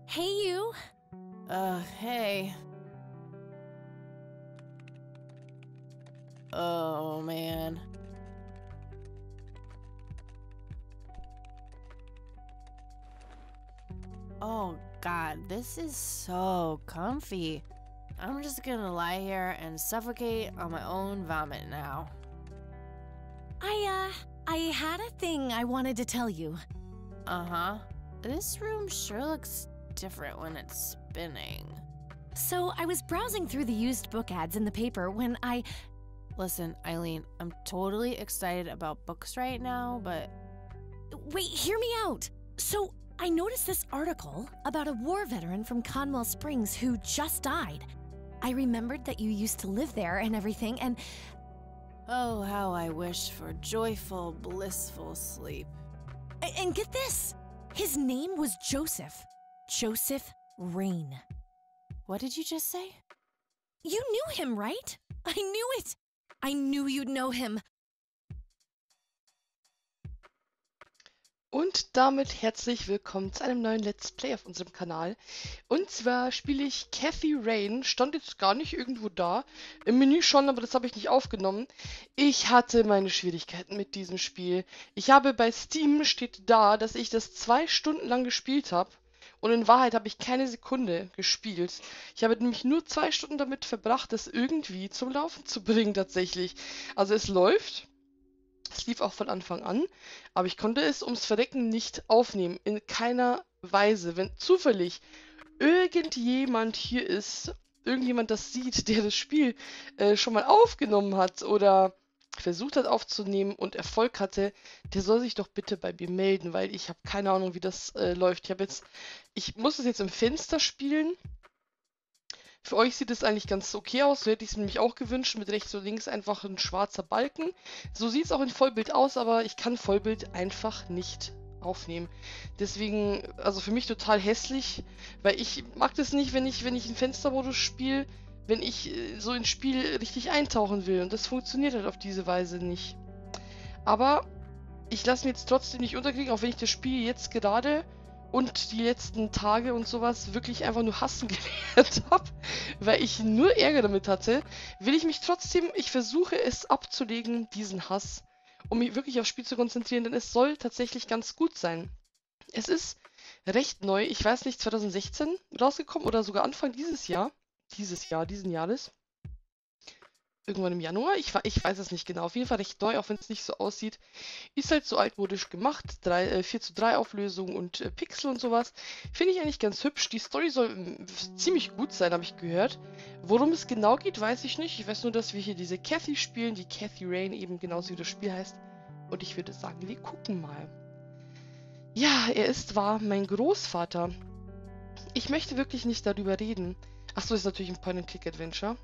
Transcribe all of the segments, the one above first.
Hey, you. Hey. Oh, man. Oh, God, this is so comfy. I'm just gonna lie here and suffocate on my own vomit now. I had a thing I wanted to tell you. Uh-huh. This room sure looks different when it's spinning. So, I was browsing through the used book ads in the paper when I... Listen, Eileen, I'm totally excited about books right now, but... Wait, hear me out. So, I noticed this article about a war veteran from Conwell Springs who just died. I remembered that you used to live there and everything, and... Oh, how I wish for joyful, blissful sleep. And get this! His name was Joseph. Joseph Rain. What did you just say? You knew him, right? I knew it! I knew you'd know him. Und damit herzlich willkommen zu einem neuen Let's Play auf unserem Kanal. Und zwar spiele ich Cathy Rain. Stand jetzt gar nicht irgendwo da. Im Menü schon, aber das habe ich nicht aufgenommen. Ich hatte meine Schwierigkeiten mit diesem Spiel. Ich habe bei Steam, steht da, dass ich das 2 Stunden lang gespielt habe. Und in Wahrheit habe ich keine Sekunde gespielt. Ich habe nämlich nur 2 Stunden damit verbracht, das irgendwie zum Laufen zu bringen tatsächlich. Also es läuft. Es lief auch von Anfang an, aber ich konnte es ums Verrecken nicht aufnehmen. In keiner Weise. Wenn zufällig irgendjemand hier ist, irgendjemand das sieht, der das Spiel schon mal aufgenommen hat oder versucht hat aufzunehmen und Erfolg hatte, der soll sich doch bitte bei mir melden, weil ich habe keine Ahnung, wie das läuft. Ich muss es jetzt im Fenster spielen. Für euch sieht es eigentlich ganz okay aus, so hätte ich es nämlich auch gewünscht, mit rechts und links einfach ein schwarzer Balken. So sieht es auch in Vollbild aus, aber ich kann Vollbild einfach nicht aufnehmen. Deswegen, also für mich total hässlich, weil ich mag das nicht, wenn ich in Fenstermodus spiele, wenn ich so ins Spiel richtig eintauchen will. Und das funktioniert halt auf diese Weise nicht. Aber ich lasse mir jetzt trotzdem nicht unterkriegen, auch wenn ich das Spiel jetzt gerade und die letzten Tage und sowas wirklich einfach nur hassen gelernt habe, weil ich nur Ärger damit hatte, will ich mich trotzdem, ich versuche es abzulegen, diesen Hass, um mich wirklich aufs Spiel zu konzentrieren, denn es soll tatsächlich ganz gut sein. Es ist recht neu, ich weiß nicht, 2016 rausgekommen oder sogar Anfang diesen Jahres. Irgendwann im Januar, ich weiß es nicht genau, auf jeden Fall recht neu, auch wenn es nicht so aussieht. Ist halt so altmodisch gemacht, 4:3 Auflösung und Pixel und sowas. Finde ich eigentlich ganz hübsch. Die Story soll ziemlich gut sein, habe ich gehört. Worum es genau geht, weiß ich nicht. Ich weiß nur, dass wir hier diese Cathy spielen, die Cathy Rain, eben genauso wie das Spiel heißt. Und ich würde sagen, wir gucken mal. Ja, war mein Großvater. Ich möchte wirklich nicht darüber reden. Achso, ist natürlich ein Point-and-Click-Adventure.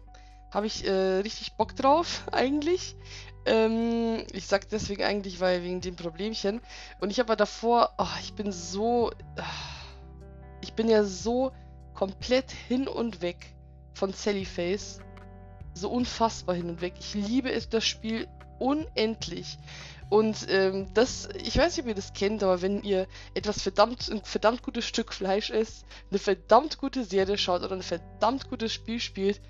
Habe ich richtig Bock drauf, eigentlich. Ich sag deswegen eigentlich, weil wegen dem Problemchen. Und ich habe davor, ich bin ja so komplett hin und weg von Sallyface. So unfassbar hin und weg. Ich liebe es, das Spiel unendlich. Und ich weiß nicht, ob ihr das kennt, aber wenn ihr ein verdammt gutes Stück Fleisch esst, eine verdammt gute Serie schaut oder ein verdammt gutes Spiel spielt,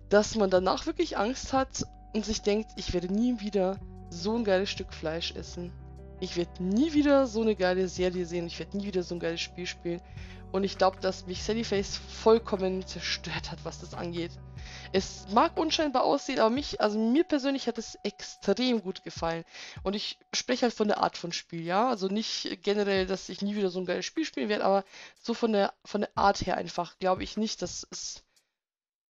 dass man danach wirklich Angst hat und sich denkt, ich werde nie wieder so ein geiles Stück Fleisch essen. Ich werde nie wieder so eine geile Serie sehen, ich werde nie wieder so ein geiles Spiel spielen. Und ich glaube, dass mich Sallyface vollkommen zerstört hat, was das angeht. Es mag unscheinbar aussehen, aber mir persönlich hat es extrem gut gefallen. Und ich spreche halt von der Art von Spiel, ja. Also nicht generell, dass ich nie wieder so ein geiles Spiel spielen werde, aber so von der Art her einfach glaube ich nicht, dass es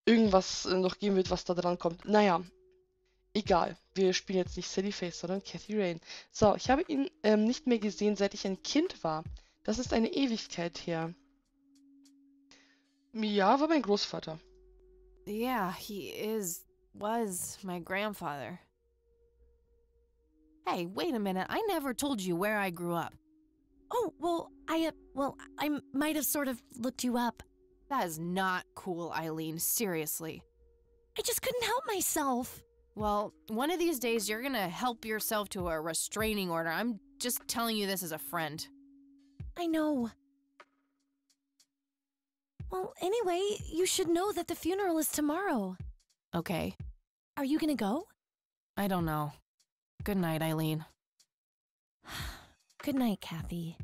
irgendwas noch geben wird, was da dran kommt. Naja, egal. Wir spielen jetzt nicht Sallyface, sondern Cathy Rain. So, ich habe ihn nicht mehr gesehen, seit ich ein Kind war. Das ist eine Ewigkeit her. Ja, war mein Großvater. Yeah, was my grandfather. Hey, wait a minute, I never told you where I grew up. Oh, well, I might have sort of looked you up. That is not cool, Eileen, seriously. I just couldn't help myself. Well, one of these days you're gonna help yourself to a restraining order. I'm just telling you this as a friend. I know. Well, anyway, you should know that the funeral is tomorrow. Okay. Are you gonna go? I don't know. Good night, Eileen. Good night, Kathy.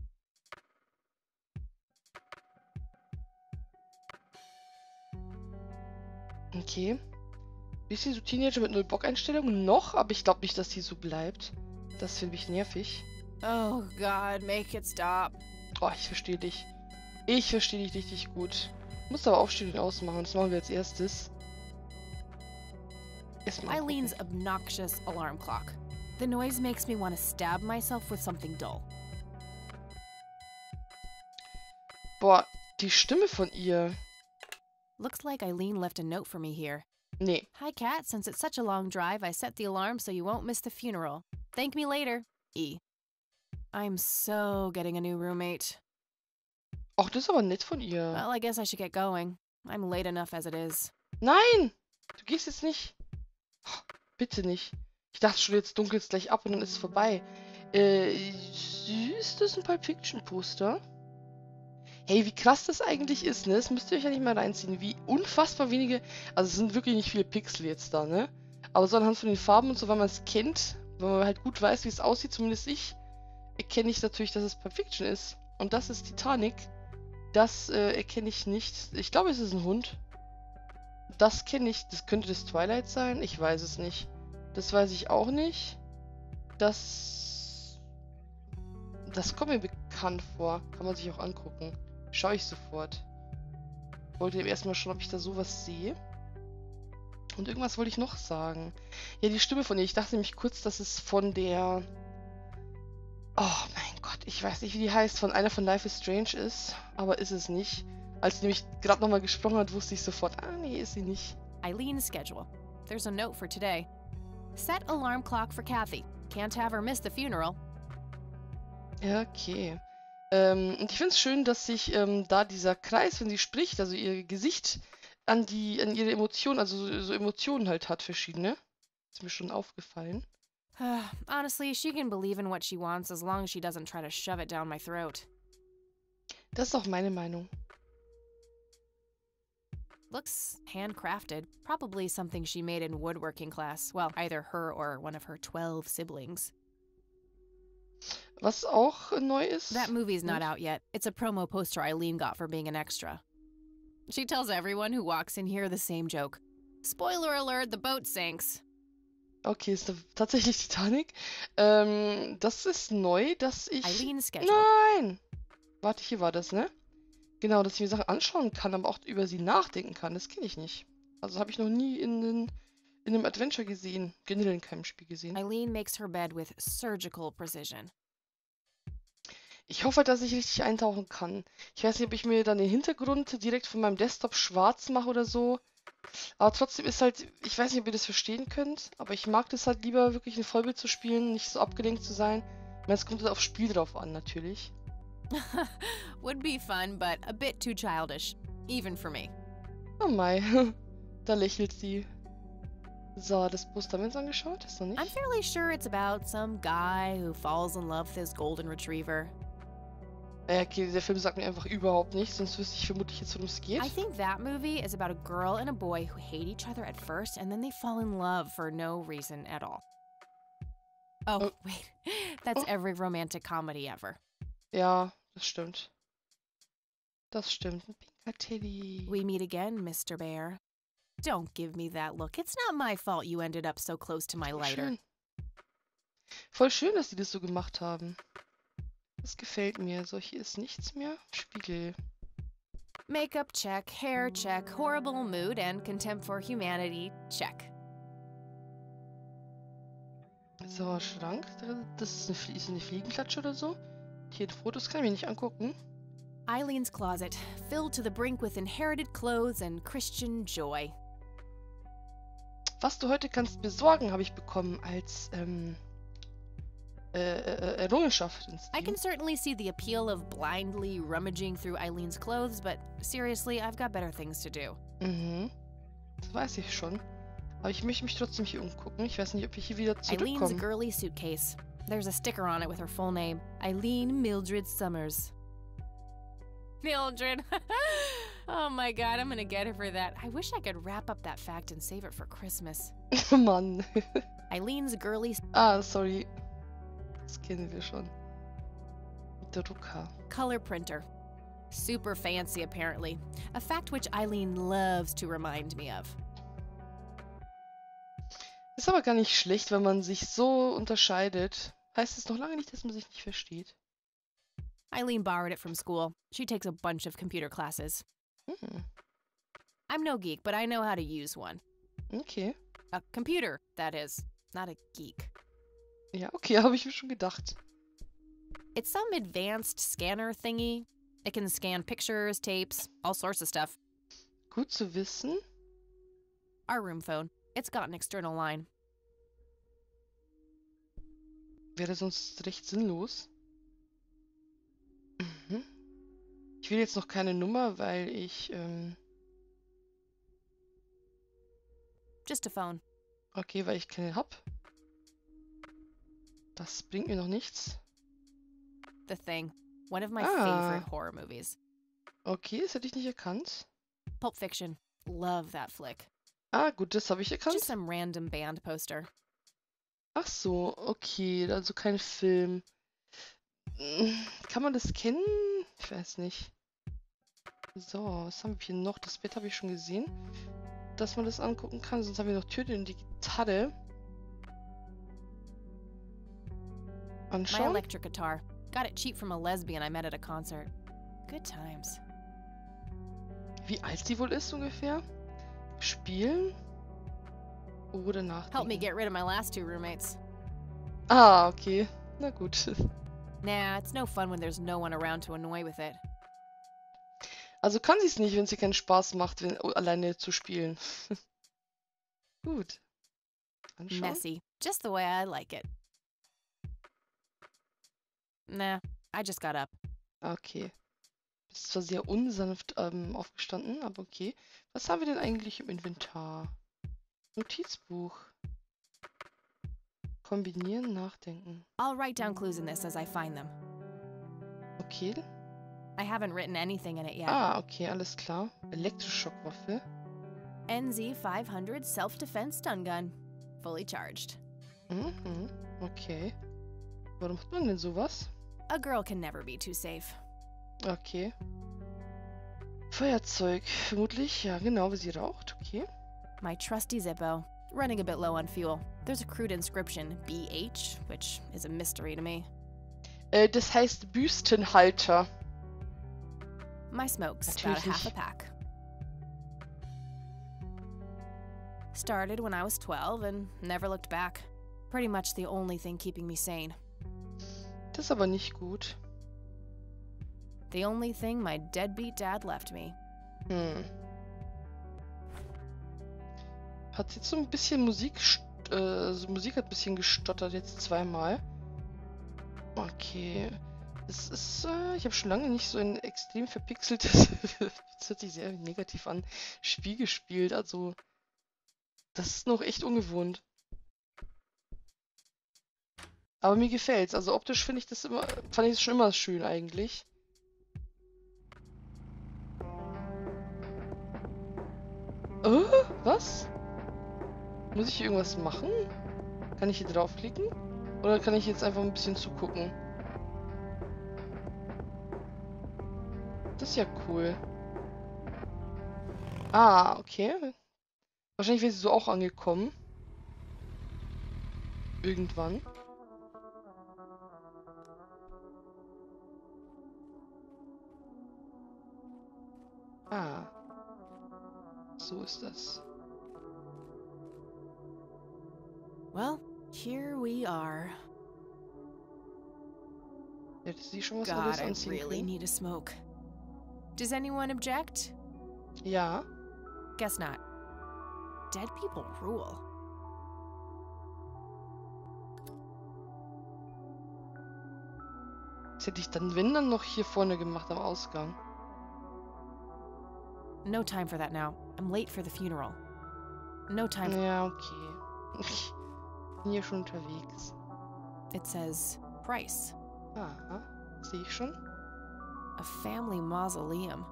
Okay. Bisschen so Teenager mit null Bock-Einstellungen noch, aber ich glaube nicht, dass die so bleibt. Das finde ich nervig. Oh God, make it stop. Oh, ich verstehe dich. Ich verstehe dich richtig gut. Muss aber aufstehen und ausmachen. Das machen wir als erstes. Erstmal Eileen's obnoxious alarm clock. The noise makes me want to stab myself with something dull. Boah, die Stimme von ihr. Looks like Eileen left a note for me here. Nee. Hi, Kat. Since it's such a long drive, I set the alarm so you won't miss the funeral. Thank me later. E. I'm so getting a new roommate. Ach, das ist aber nett von ihr. Well, I guess I should get going. I'm late enough as it is. Nein! Du gehst jetzt nicht. Oh, bitte nicht. Ich dachte schon, jetzt dunkelt es gleich ab und dann ist es vorbei. Ist das ein Pulp Fiction Poster? Hey, wie krass das eigentlich ist, ne? Das müsst ihr euch ja nicht mal reinziehen. Wie unfassbar wenige... Also es sind wirklich nicht viele Pixel jetzt da, ne? Aber so anhand von den Farben und so, weil man es kennt, wenn man halt gut weiß, wie es aussieht, zumindest ich, erkenne ich natürlich, dass es Pulp Fiction ist. Und das ist Titanic. Das erkenne ich nicht. Ich glaube, es ist ein Hund. Das kenne ich. Das könnte das Twilight sein. Ich weiß es nicht. Das weiß ich auch nicht. Das kommt mir bekannt vor. Kann man sich auch angucken. Schaue ich sofort. Wollte eben erstmal schauen, ob ich da sowas sehe. Und irgendwas wollte ich noch sagen. Ja, die Stimme von ihr. Ich dachte nämlich kurz, dass es von der... Oh mein Gott, ich weiß nicht, wie die heißt. Von einer von Life is Strange ist. Aber ist es nicht. Als sie nämlich gerade nochmal gesprochen hat, wusste ich sofort, ah nee, ist sie nicht. Eileen schedule. There's a note for today. Set alarm clock for Kathy. Can't have her miss the funeral. Ja, okay. Und ich finde es schön, dass sich da dieser Kreis, wenn sie spricht, also ihr Gesicht an ihre Emotionen, also so Emotionen halt hat, verschiedene. Ist mir schon aufgefallen. Honestly, she can believe in what she wants as long as she doesn't try to shove it down my throat. Das ist auch meine Meinung. Looks handcrafted. Probably something she made in woodworking class. Well, either her or one of her 12 siblings. Was auch neu ist... That movie's not out yet. It's a promo poster Eileen got for being an extra. She tells everyone who walks in here the same joke. Spoiler alert, the boat sinks. Okay, ist tatsächlich Titanic. Das ist neu, dass ich... Eileen's schedule. Nein! Warte, hier war das, ne? Genau, dass ich mir Sachen anschauen kann, aber auch über sie nachdenken kann. Das kenne ich nicht. Also habe ich noch nie in einem Adventure gesehen. Generell in keinem Spiel gesehen. Eileen makes her bed with surgical precision. Ich hoffe, dass ich richtig eintauchen kann. Ich weiß nicht, ob ich mir dann den Hintergrund direkt von meinem Desktop schwarz mache oder so. Aber trotzdem ist halt, ich weiß nicht, ob ihr das verstehen könnt, aber ich mag das halt lieber, wirklich ein Vollbild zu spielen, nicht so abgelenkt zu sein. Ich meine, es kommt halt aufs Spiel drauf an, natürlich. Would be fun, but a bit too childish. Even for me. Oh mei, da lächelt sie. So, das Poster haben wir uns angeschaut? Ist noch nicht? I'm fairly sure it's about some guy who falls in love with his golden retriever. Okay, der Film sagt mir einfach überhaupt nichts, sonst wüsste ich vermutlich jetzt, worum es geht. I think that movie is about a girl and a boy who hate each other at first and then they fall in love for no reason at all. Oh, wait. That's every romantic comedy ever. Ja, das stimmt. Das stimmt. Ein pinker Teddy. We meet again, Mr. Bear. Don't give me that look. It's not my fault you ended up so close to my lighter. Schön. Voll schön, dass die das so gemacht haben. Das gefällt mir. So, hier ist nichts mehr. Spiegel. Makeup check, hair check, horrible mood and contempt for humanity check. So, Schrank. Das ist eine Fliegenklatsche oder so. Hier die Fotos kann ich mir nicht angucken. Eileen's closet, filled to the brink with inherited clothes and Christian joy. Was du heute kannst besorgen, habe ich bekommen als Errungenschaft. I can certainly see the appeal of blindly rummaging through Eileen's clothes, but seriously, I've got better things to do. Mhm. Das weiß ich schon. Aber ich möchte mich trotzdem hier umgucken. Ich weiß nicht, ob ich hier wieder Eileen's zurückkomme. girly suitcase. There's a sticker on it with her full name. Eileen Mildred Summers. Mildred. Oh my god, I'm gonna get her for that. I wish I could wrap up that fact and save it for Christmas. Oh Mann. Eileen's girly Ah, sorry. Das kennen wir schon. Drucker. color printer. Super fancy, apparently. A fact which Eileen loves to remind me of. Ist aber gar nicht schlecht, wenn man sich so unterscheidet. Heißt es noch lange nicht, dass man sich nicht versteht. Eileen borrowed it from school. She takes a bunch of computer classes. Hm, I'm no geek, but I know how to use one. okay. A computer, that is. Not a geek. Ja, okay, habe ich mir schon gedacht. It's some advanced scanner thingy. It can scan pictures, tapes, all sorts of stuff. Gut zu wissen. Our room phone. It's got an external line. Wäre sonst recht sinnlos. Mhm. Ich will jetzt noch keine Nummer, weil ich, Just a phone. okay, weil ich keine hab. Das bringt mir noch nichts. The Thing. One of my Ah. favorite horror movies. Okay, das hätte ich nicht erkannt. Pulp Fiction. Love that flick. Ah, gut, das habe ich erkannt. Just some random band poster. Ach so, okay, also kein Film. Kann man das kennen? Ich weiß nicht. So, was haben wir hier noch? Das Bett habe ich schon gesehen, dass man das angucken kann. Sonst haben wir noch Töne und die Gitarre. My Anschauen. electric guitar. Got it cheap from a lesbian I met at a concert. Good times. Wie alt sie wohl ist ungefähr? Spielen? Oder Helped me nachdenken? get rid of my last two roommates. Ah, okay. Na gut. Nah, it's no fun when there's no one around to annoy with it. Also kann sie es nicht, wenn sie keinen Spaß macht, alleine zu spielen. Gut. Anschauen. Messy. Just the way I like it. Nah, I just got up. Okay. Ist zwar sehr unsanft aufgestanden, aber okay. Was haben wir denn eigentlich im Inventar? Notizbuch. Kombinieren, nachdenken. I'll write down clues in this as I find them. Okay. I haven't written anything in it yet. Ah, okay, alles klar. Elektroschockwaffe. NZ 500 self-defense stun gun. Fully charged. Mhm, okay. Warum hat man denn sowas? A girl can never be too safe. Okay. Feuerzeug. Vermutlich, ja genau, wie sie raucht. Okay. My trusty Zippo. Running a bit low on fuel. There's a crude inscription, BH, which is a mystery to me. Das heißt Büstenhalter. My smoke's about a Natürlich half a nicht. pack. Started when I was 12 and never looked back. Pretty much the only thing keeping me sane. Das ist aber nicht gut. The only thing my deadbeat dad left me. Hm. Hat jetzt so ein bisschen Musik, Musik hat ein bisschen gestottert jetzt zweimal. Okay. Es ist, ich habe schon lange nicht so ein extrem verpixeltes, das hört sich sehr negativ an, Spiel gespielt. Also, das ist noch echt ungewohnt. Aber mir gefällt's. Also optisch finde ich das immer, fand ich das schon immer schön eigentlich. Oh, was? Muss ich hier irgendwas machen? Kann ich hier draufklicken? Oder kann ich jetzt einfach ein bisschen zugucken? Das ist ja cool. Ah, okay. Wahrscheinlich wäre sie so auch angekommen. Irgendwann. Ah. So ist das. Well, here we are. Hätte sie schon was God, anderes I anziehen really können? need a smoke. Does anyone object? Ja. Guess not. Dead people rule. Das hätte ich dann, wenn dann, noch hier vorne gemacht am Ausgang. No time for that now. I'm late for the funeral. No time. Ja, okay. Ich bin hier schon unterwegs. It says price. Aha, sehe ich schon. A family mausoleum.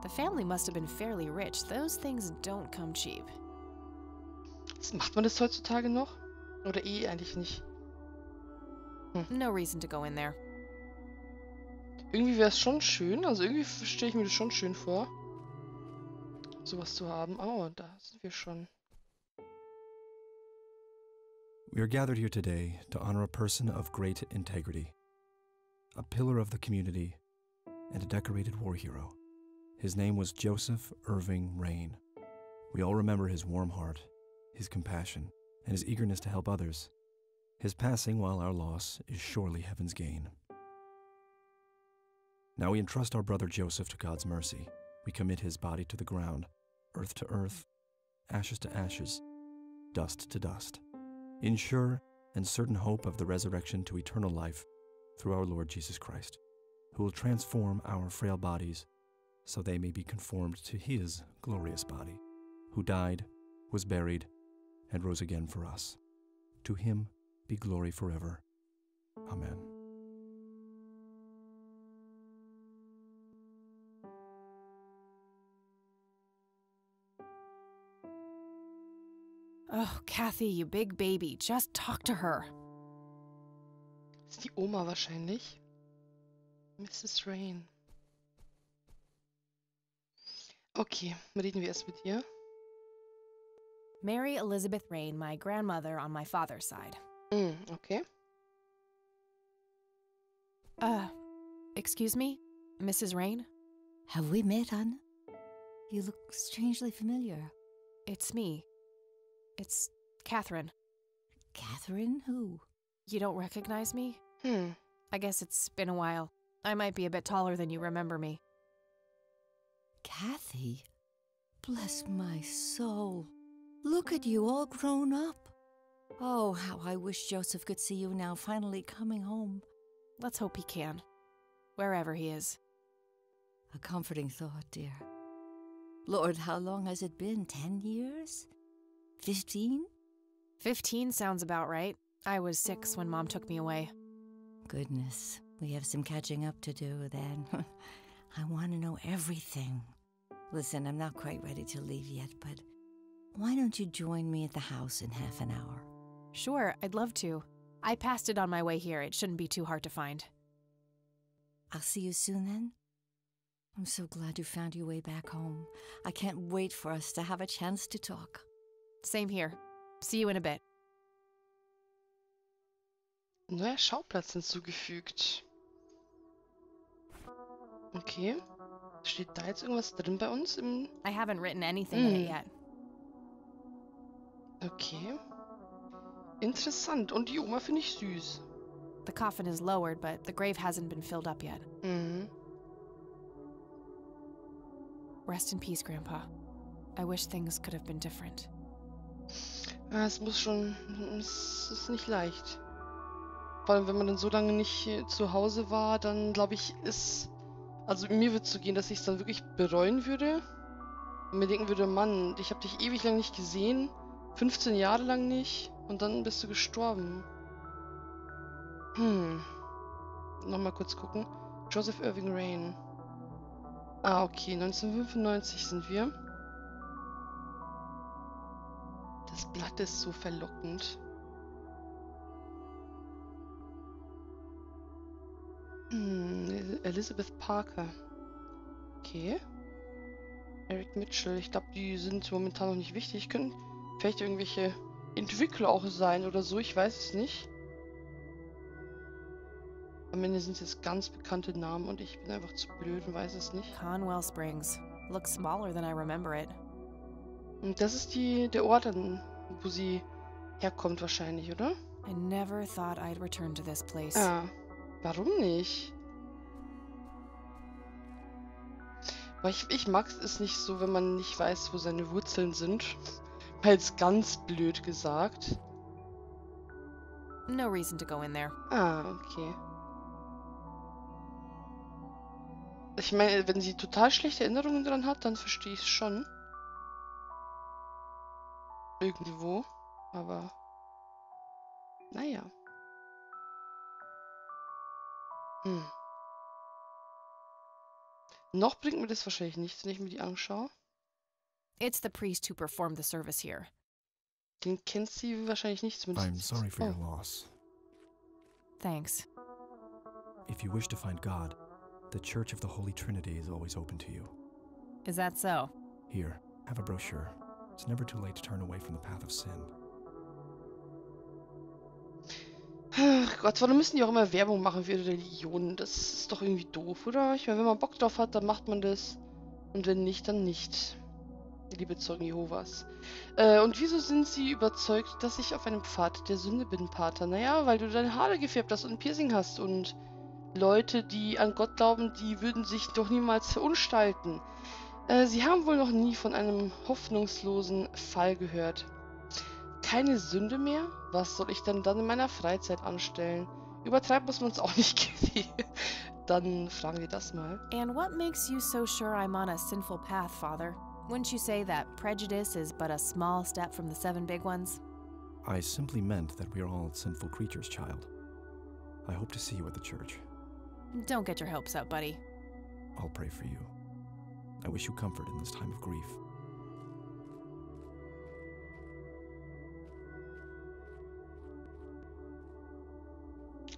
The family must have been fairly rich. Those things don't come cheap. Macht man das heutzutage noch? Oder eigentlich nicht? No reason to go in there. Irgendwie wäre es schon schön. Also irgendwie stelle ich mir das schon schön vor, sowas zu haben. Oh, da sind wir schon. We are gathered here today to honor a person of great integrity, a pillar of the community, and a decorated war hero. His name was Joseph Irving Rain. We all remember his warm heart, his compassion, and his eagerness to help others. His passing, while our loss, is surely heaven's gain. Now we entrust our brother Joseph to God's mercy. We commit his body to the ground, earth to earth, ashes to ashes, dust to dust, in sure and certain hope of the resurrection to eternal life through our Lord Jesus Christ, who will transform our frail bodies so they may be conformed to his glorious body, who died, was buried, and rose again for us. To him be glory forever. Amen. Oh, Kathy, you big baby. Just talk to her. Ist die Oma wahrscheinlich. Mrs. Rain. Okay, reden wir erst mit ihr. Mary Elizabeth Rain, my grandmother on my father's side. Okay. Excuse me? Mrs. Rain? Have we met, Anna? You look strangely familiar. It's me. It's Catherine. Catherine? Who? You don't recognize me? Hm. I guess it's been a while. I might be a bit taller than you remember me. Kathy? Bless my soul. Look at you, all grown up. Oh, how I wish Joseph could see you now, finally coming home. Let's hope he can. Wherever he is. A comforting thought, dear. Lord, how long has it been? 10 years? 15? 15 sounds about right. I was 6 when Mom took me away. Goodness, we have some catching up to do then. I want to know everything. Listen, I'm not quite ready to leave yet, but why don't you join me at the house in half an hour? Sure, I'd love to. I passed it on my way here. It shouldn't be too hard to find. I'll see you soon then. I'm so glad you found your way back home. I can't wait for us to have a chance to talk. Same here. See you in a bit. Neuer Schauplatz hinzugefügt. Okay. Steht da jetzt irgendwas drin bei uns im... I haven't written anything in it yet. Okay. Interessant. Und die Oma finde ich süß. The coffin is lowered, but the grave hasn't been filled up yet. Mhm. Rest in peace, Grandpa. I wish things could have been different. Ja, es muss schon... Es ist nicht leicht. Vor allem, wenn man dann so lange nicht zu Hause war, dann glaube ich, ist... Also mir wird es so gehen, dass ich es dann wirklich bereuen würde. Und mir denken würde, Mann, ich habe dich ewig lang nicht gesehen. 15 Jahre lang nicht. Und dann bist du gestorben. Nochmal kurz gucken. Joseph Irving Rain. Ah, okay. 1995 sind wir. Das Blatt ist so verlockend. Elizabeth Parker. Okay. Eric Mitchell. Ich glaube, die sind momentan noch nicht wichtig. Können vielleicht irgendwelche Entwickler auch sein oder so. Ich weiß es nicht. Am Ende sind es jetzt ganz bekannte Namen und ich bin einfach zu blöd und weiß es nicht. Conwell Springs. Looks smaller than I remember it. Und das ist der Ort, wo sie herkommt wahrscheinlich, oder? I never thought I'd return to this place. Ja. Warum nicht? Aber ich mag es nicht so, wenn man nicht weiß, wo seine Wurzeln sind. Mal jetzt ganz blöd gesagt. No reason to go in there. Ah, okay. Ich meine, wenn sie total schlechte Erinnerungen dran hat, dann verstehe ich es schon. irgendwo. Aber, naja. Noch bringt mir das wahrscheinlich nichts, wenn ich mir die anschaue. It's the priest who performed the service here. Den kennt sie wahrscheinlich nicht, I'm zumindest. sorry for your loss. Thanks. If you wish to find God, the Church of the Holy Trinity is always open to you. Is that so? Here, have a brochure. It's never too late to turn away from the path of sin. Ach Gott, warum müssen die auch immer Werbung machen für ihre Religionen? Das ist doch irgendwie doof, oder? Ich meine, wenn man Bock drauf hat, dann macht man das. Und wenn nicht, dann nicht. Liebe Zeugen Jehovas. Und wieso sind sie überzeugt, dass ich auf einem Pfad der Sünde bin, Pater? Naja, weil du deine Haare gefärbt hast und ein Piercing hast. Und Leute, die an Gott glauben, die würden sich doch niemals verunstalten. Sie haben wohl noch nie von einem hoffnungslosen Fall gehört. Keine Sünde mehr? Was soll ich denn dann in meiner Freizeit anstellen? Übertreiben muss man es auch nicht, Kathy. Dann fragen wir das mal. And what makes you so sure I'm on a sinful path, Father? Wouldn't you say that prejudice is but a small step from the 7 big ones? I simply meant that we are all sinful creatures, child. I hope to see you at the church. Don't get your hopes up, buddy. I'll pray for you. I wish you comfort in this time of grief.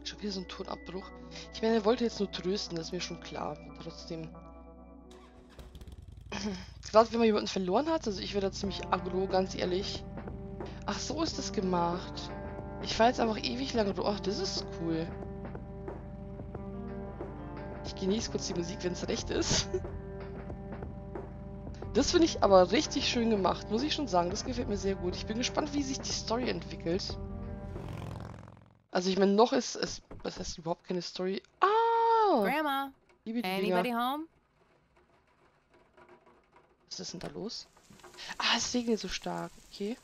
Schon wieder so ein Tonabbruch. Ich meine, er wollte jetzt nur trösten, das ist mir schon klar. Aber trotzdem. Gerade wenn man jemanden verloren hat, also ich wäre da ziemlich aggro, ganz ehrlich. Ach, so ist das gemacht. Ich war jetzt einfach ewig lang. Ach, das ist cool. Ich genieße kurz die Musik, wenn es recht ist. Das finde ich aber richtig schön gemacht, muss ich schon sagen. Das gefällt mir sehr gut. Ich bin gespannt, wie sich die Story entwickelt. Also ich meine, noch ist es... Was heißt überhaupt keine Story? Ah! Grandma, Liebe die anybody Dinger. home? Was ist denn da los? Ah, es regnet so stark. Okay.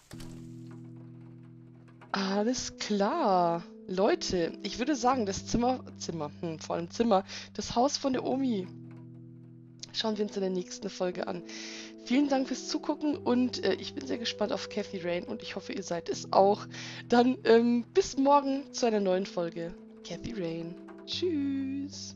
Alles klar. Leute, ich würde sagen, das vor allem Zimmer, das Haus von der Omi. Schauen wir uns in der nächsten Folge an. Vielen Dank fürs Zugucken und ich bin sehr gespannt auf Kathy Rain und ich hoffe, ihr seid es auch. Dann bis morgen zu einer neuen Folge. Kathy Rain. Tschüss.